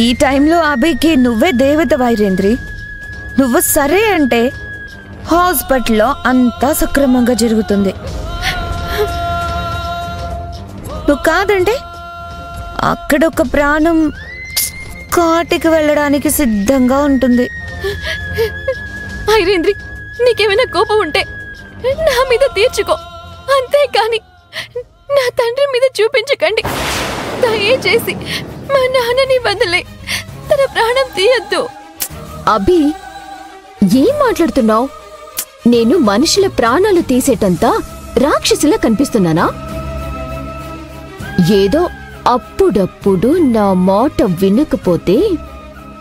ఈ టైంలో అభికి నువ్వే దేవత వైరేంద్రి. నువ్వు సరే అంటే హాస్పిటల్లో అంతా సక్రమంగా జరుగుతుంది. నువ్వు కాదంటే అక్కడొక ప్రాణం కాటికి వెళ్ళడానికి సిద్ధంగా ఉంటుంది. ఐరేంద్రి, నీకేమైనా కోపం ఉంటే నా మీద తీర్చుకో, అంతేకాని నా తండ్రి మీద చూపించకండి. దయచేసి మా నాన్నని వదిలే, తన ప్రాణం తీయద్దు. అభి, ఏం మాట్లాడుతున్నావు? నేను మనుషుల ప్రాణాలు తీసేటంతా రాక్షసులా కనిపిస్తున్నానా? ఏదో అప్పుడప్పుడు నా మాట వినకపోతే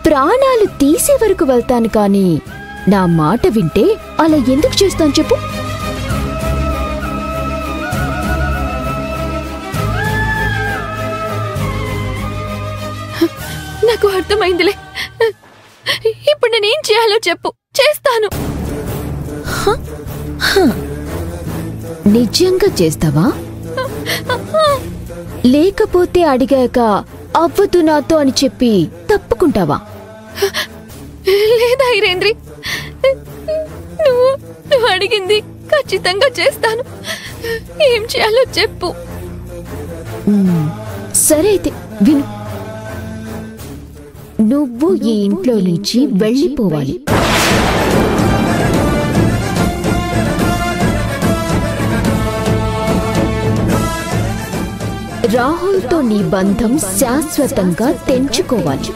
ప్రాణాలు తీసే వరకు వెళ్తాను, కానీ నా మాట వింటే అలా ఎందుకు చేస్తాను చెప్పు? నాకు అర్థమైందిలే. ఇప్పుడు నేనేం చేయాలో చెప్పు, చేస్తాను. నిజంగా చేస్తావా? లేకపోతే అడిగాక అవ్వదు నాతో అని చెప్పి తప్పుకుంటావా? లేదా ఐరేంద్రి, నువ్వు అడిగింది ఖచ్చితంగా చేస్తాను. ఏం చేయాలో చెప్పు. సరే అయితే విను. నువ్వు ఈ ఇంట్లో నుంచి వెళ్ళిపోవాలి. రాహుల్తో నీ బంధం శాశ్వతంగా తెంచుకోవాలి.